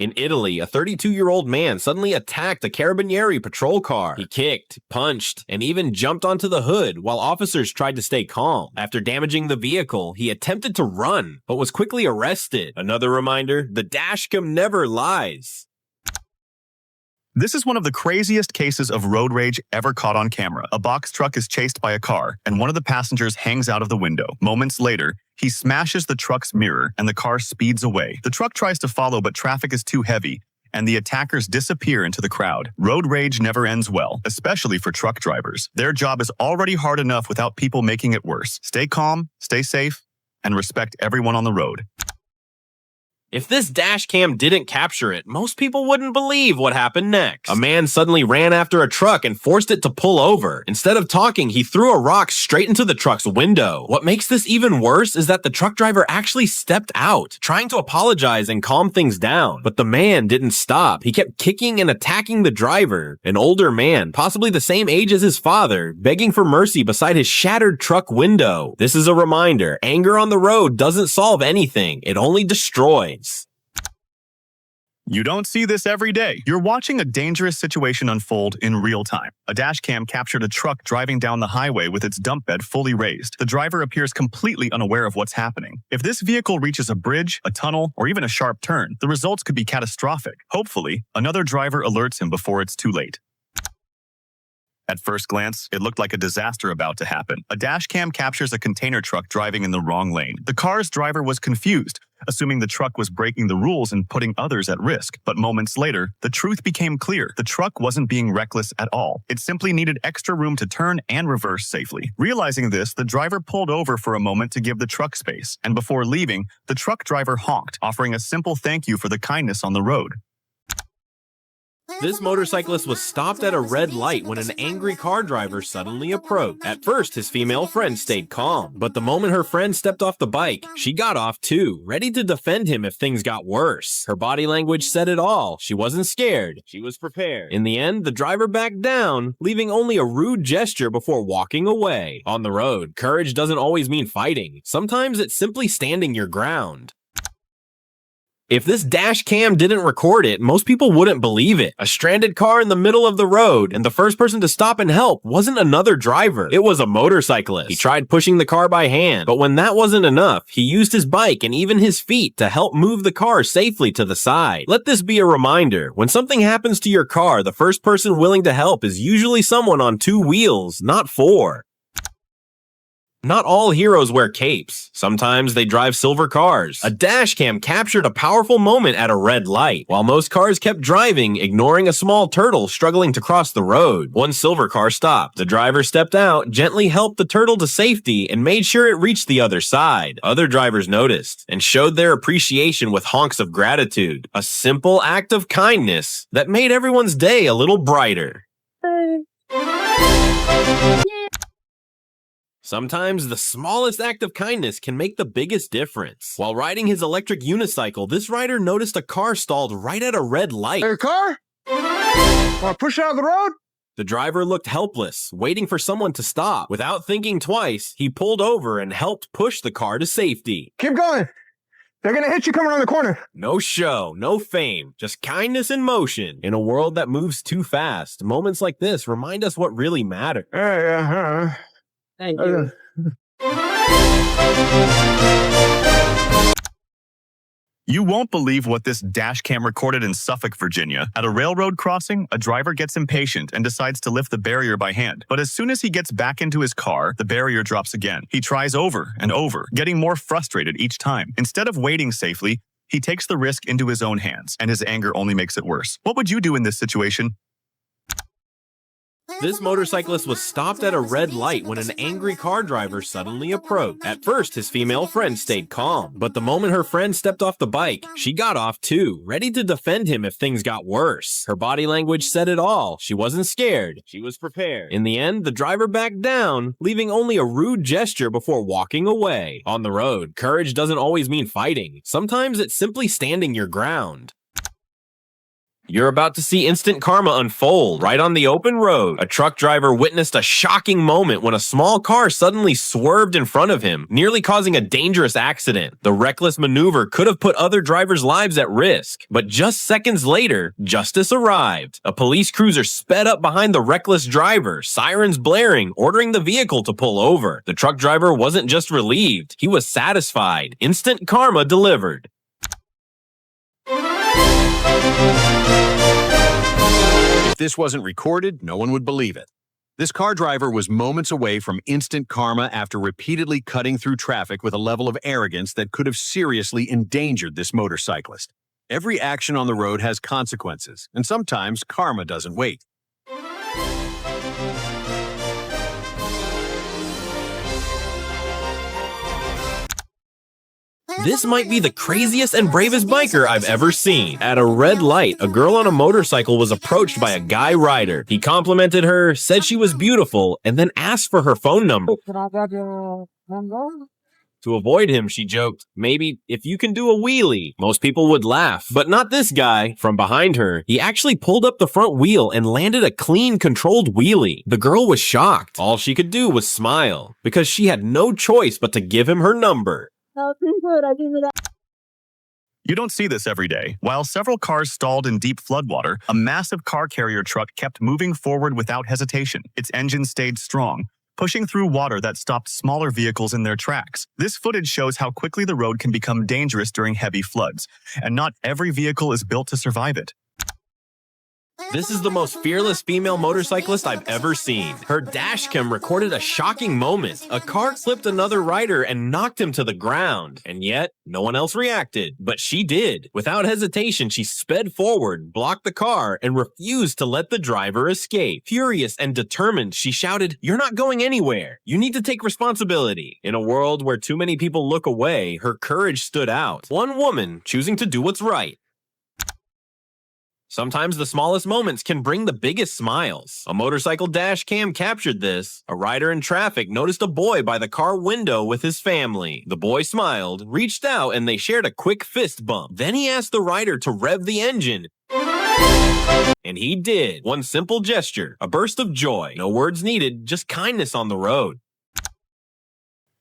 In Italy, a 32-year-old man suddenly attacked a Carabinieri patrol car. He kicked, punched, and even jumped onto the hood while officers tried to stay calm. After damaging the vehicle, he attempted to run, but was quickly arrested. Another reminder, the dashcam never lies. This is one of the craziest cases of road rage ever caught on camera. A box truck is chased by a car, and one of the passengers hangs out of the window. Moments later, he smashes the truck's mirror, and the car speeds away. The truck tries to follow, but traffic is too heavy, and the attackers disappear into the crowd. Road rage never ends well, especially for truck drivers. Their job is already hard enough without people making it worse. Stay calm, stay safe, and respect everyone on the road. If this dash cam didn't capture it, most people wouldn't believe what happened next. A man suddenly ran after a truck and forced it to pull over. Instead of talking, he threw a rock straight into the truck's window. What makes this even worse is that the truck driver actually stepped out, trying to apologize and calm things down. But the man didn't stop. He kept kicking and attacking the driver, an older man, possibly the same age as his father, begging for mercy beside his shattered truck window. This is a reminder, anger on the road doesn't solve anything, it only destroys. You don't see this every day. You're watching a dangerous situation unfold in real time. A dashcam captured a truck driving down the highway with its dump bed fully raised. The driver appears completely unaware of what's happening. If this vehicle reaches a bridge, a tunnel, or even a sharp turn, the results could be catastrophic. Hopefully, another driver alerts him before it's too late. At first glance, it looked like a disaster about to happen. A dashcam captures a container truck driving in the wrong lane. The car's driver was confused, assuming the truck was breaking the rules and putting others at risk. But moments later, the truth became clear. The truck wasn't being reckless at all. It simply needed extra room to turn and reverse safely. Realizing this, the driver pulled over for a moment to give the truck space. And before leaving, the truck driver honked, offering a simple thank you for the kindness on the road. This motorcyclist was stopped at a red light when an angry car driver suddenly approached. At first, his female friend stayed calm, but the moment her friend stepped off the bike, she got off too, ready to defend him if things got worse. Her body language said it all. She wasn't scared. She was prepared. In the end, the driver backed down, leaving only a rude gesture before walking away. On the road, courage doesn't always mean fighting. Sometimes it's simply standing your ground. If this dash cam didn't record it, most people wouldn't believe it. A stranded car in the middle of the road, and the first person to stop and help wasn't another driver. It was a motorcyclist. He tried pushing the car by hand, but when that wasn't enough, he used his bike and even his feet to help move the car safely to the side. Let this be a reminder. When something happens to your car, the first person willing to help is usually someone on 2 wheels, not 4. Not all heroes wear capes. Sometimes they drive silver cars. A dashcam captured a powerful moment at a red light, while most cars kept driving, ignoring a small turtle struggling to cross the road. One silver car stopped. The driver stepped out, gently helped the turtle to safety, and made sure it reached the other side. Other drivers noticed and showed their appreciation with honks of gratitude. A simple act of kindness that made everyone's day a little brighter. Sometimes the smallest act of kindness can make the biggest difference. While riding his electric unicycle, this rider noticed a car stalled right at a red light. Hey, car? Want to push out of the road? The driver looked helpless, waiting for someone to stop. Without thinking twice, he pulled over and helped push the car to safety. Keep going. They're gonna hit you coming around the corner. No show, no fame, just kindness in motion. In a world that moves too fast, moments like this remind us what really matters. Thank you. You won't believe what this dashcam recorded in Suffolk, Virginia. At a railroad crossing, a driver gets impatient and decides to lift the barrier by hand. But as soon as he gets back into his car, the barrier drops again. He tries over and over, getting more frustrated each time. Instead of waiting safely, he takes the risk into his own hands, and his anger only makes it worse. What would you do in this situation? This motorcyclist was stopped at a red light when an angry car driver suddenly approached. At first, his female friend stayed calm, but the moment her friend stepped off the bike, she got off too, ready to defend him if things got worse. Her body language said it all. She wasn't scared. She was prepared. In the end, the driver backed down, leaving only a rude gesture before walking away. On the road, courage doesn't always mean fighting. Sometimes it's simply standing your ground. You're about to see instant karma unfold right on the open road. A truck driver witnessed a shocking moment when a small car suddenly swerved in front of him, nearly causing a dangerous accident. The reckless maneuver could have put other drivers' lives at risk. But just seconds later, justice arrived. A police cruiser sped up behind the reckless driver, sirens blaring, ordering the vehicle to pull over. The truck driver wasn't just relieved, he was satisfied. Instant karma delivered. If this wasn't recorded, no one would believe it. This car driver was moments away from instant karma after repeatedly cutting through traffic with a level of arrogance that could have seriously endangered this motorcyclist. Every action on the road has consequences, and sometimes karma doesn't wait. This might be the craziest and bravest biker I've ever seen. At a red light, a girl on a motorcycle was approached by a guy rider. He complimented her, said she was beautiful, and then asked for her phone number. To avoid him, she joked, "Maybe if you can do a wheelie." Most people would laugh, but not this guy. From behind her, he actually pulled up the front wheel and landed a clean, controlled wheelie. The girl was shocked. All she could do was smile, because she had no choice but to give him her number. You don't see this every day. While several cars stalled in deep floodwater, a massive car carrier truck kept moving forward without hesitation. Its engine stayed strong, pushing through water that stopped smaller vehicles in their tracks. This footage shows how quickly the road can become dangerous during heavy floods, and not every vehicle is built to survive it. This is the most fearless female motorcyclist I've ever seen. Her dashcam recorded a shocking moment. A car clipped another rider and knocked him to the ground. And yet, no one else reacted. But she did. Without hesitation, she sped forward, blocked the car, and refused to let the driver escape. Furious and determined, she shouted, "You're not going anywhere. You need to take responsibility." In a world where too many people look away, her courage stood out. One woman choosing to do what's right. Sometimes the smallest moments can bring the biggest smiles. A motorcycle dash cam captured this. A rider in traffic noticed a boy by the car window with his family. The boy smiled, reached out, and they shared a quick fist bump. Then he asked the rider to rev the engine. And he did. One simple gesture, a burst of joy. No words needed, just kindness on the road.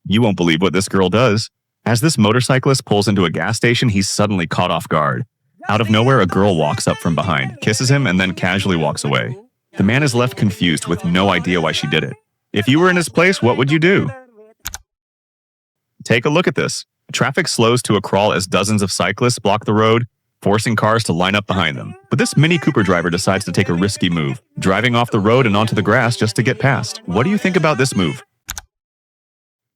You won't believe what this girl does. As this motorcyclist pulls into a gas station, he's suddenly caught off guard. Out of nowhere, a girl walks up from behind, kisses him, and then casually walks away. The man is left confused with no idea why she did it. If you were in his place, what would you do? Take a look at this. Traffic slows to a crawl as dozens of cyclists block the road, forcing cars to line up behind them. But this Mini Cooper driver decides to take a risky move, driving off the road and onto the grass just to get past. What do you think about this move?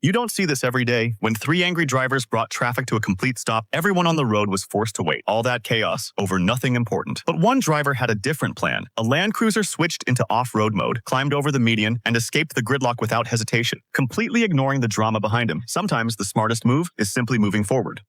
You don't see this every day. When 3 angry drivers brought traffic to a complete stop, everyone on the road was forced to wait. All that chaos over nothing important. But one driver had a different plan. A Land Cruiser switched into off-road mode, climbed over the median, and escaped the gridlock without hesitation, completely ignoring the drama behind him. Sometimes the smartest move is simply moving forward.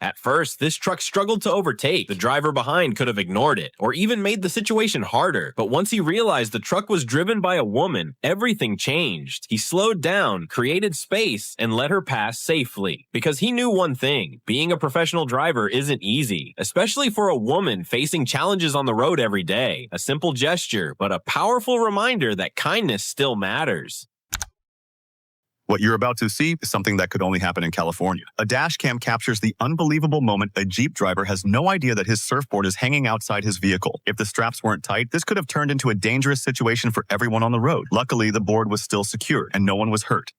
At first, this truck struggled to overtake. The driver behind could have ignored it, or even made the situation harder. But once he realized the truck was driven by a woman, everything changed. He slowed down, created space, and let her pass safely. Because he knew one thing, being a professional driver isn't easy, especially for a woman facing challenges on the road every day. A simple gesture, but a powerful reminder that kindness still matters. What you're about to see is something that could only happen in California. A dash cam captures the unbelievable moment a Jeep driver has no idea that his surfboard is hanging outside his vehicle. If the straps weren't tight, this could have turned into a dangerous situation for everyone on the road. Luckily, the board was still secured and no one was hurt.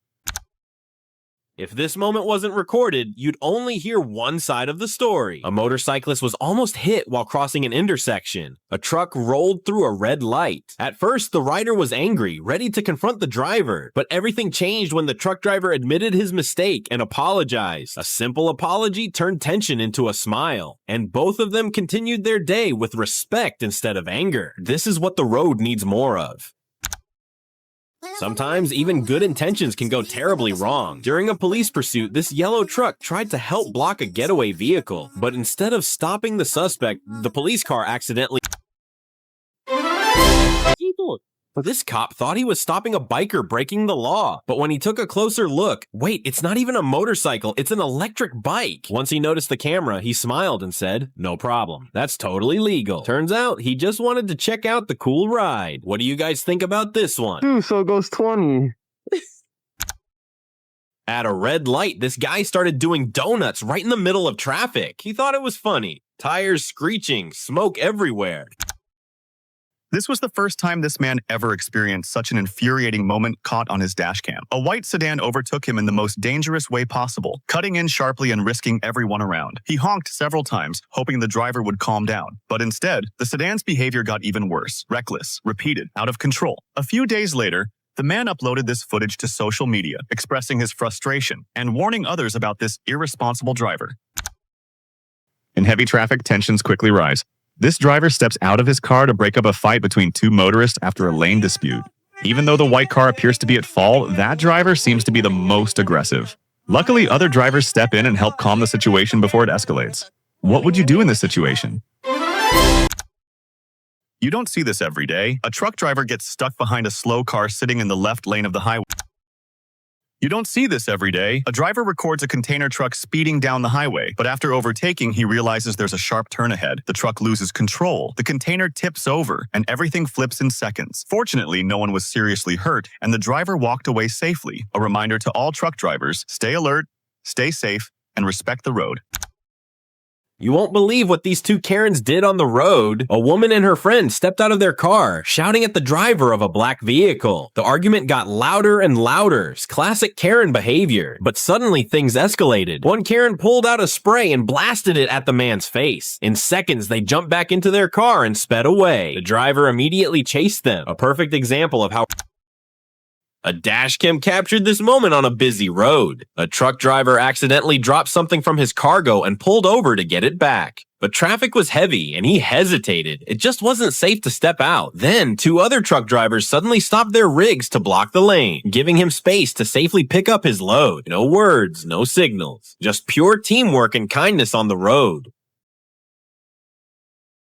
If this moment wasn't recorded, you'd only hear one side of the story. A motorcyclist was almost hit while crossing an intersection. A truck rolled through a red light. At first, the rider was angry, ready to confront the driver. But everything changed when the truck driver admitted his mistake and apologized. A simple apology turned tension into a smile. And both of them continued their day with respect instead of anger. This is what the road needs more of. Sometimes even good intentions can go terribly wrong. During a police pursuit, this yellow truck tried to help block a getaway vehicle, but instead of stopping the suspect, the police car accidentally This cop thought he was stopping a biker breaking the law, but when he took a closer look, wait, it's not even a motorcycle, it's an electric bike. Once he noticed the camera, he smiled and said, "No problem. That's totally legal." Turns out, he just wanted to check out the cool ride. What do you guys think about this one? Two, so it goes 20. At a red light, this guy started doing donuts right in the middle of traffic. He thought it was funny. Tires screeching, smoke everywhere. This was the first time this man ever experienced such an infuriating moment caught on his dashcam. A white sedan overtook him in the most dangerous way possible, cutting in sharply and risking everyone around. He honked several times, hoping the driver would calm down. But instead, the sedan's behavior got even worse, reckless, repeated, out of control. A few days later, the man uploaded this footage to social media, expressing his frustration and warning others about this irresponsible driver. In heavy traffic, tensions quickly rise. This driver steps out of his car to break up a fight between two motorists after a lane dispute. Even though the white car appears to be at fault, that driver seems to be the most aggressive. Luckily, other drivers step in and help calm the situation before it escalates. What would you do in this situation? You don't see this every day. A truck driver gets stuck behind a slow car sitting in the left lane of the highway. You don't see this every day. A driver records a container truck speeding down the highway, but after overtaking, he realizes there's a sharp turn ahead. The truck loses control. The container tips over, and everything flips in seconds. Fortunately, no one was seriously hurt, and the driver walked away safely. A reminder to all truck drivers, stay alert, stay safe, and respect the road. You won't believe what these two Karens did on the road. A woman and her friend stepped out of their car, shouting at the driver of a black vehicle. The argument got louder and louder, classic Karen behavior. But suddenly things escalated. One Karen pulled out a spray and blasted it at the man's face. In seconds, they jumped back into their car and sped away. The driver immediately chased them. A perfect example of how a dashcam captured this moment on a busy road. A truck driver accidentally dropped something from his cargo and pulled over to get it back. But traffic was heavy and he hesitated. It just wasn't safe to step out. Then, two other truck drivers suddenly stopped their rigs to block the lane, giving him space to safely pick up his load. No words, no signals. Just pure teamwork and kindness on the road.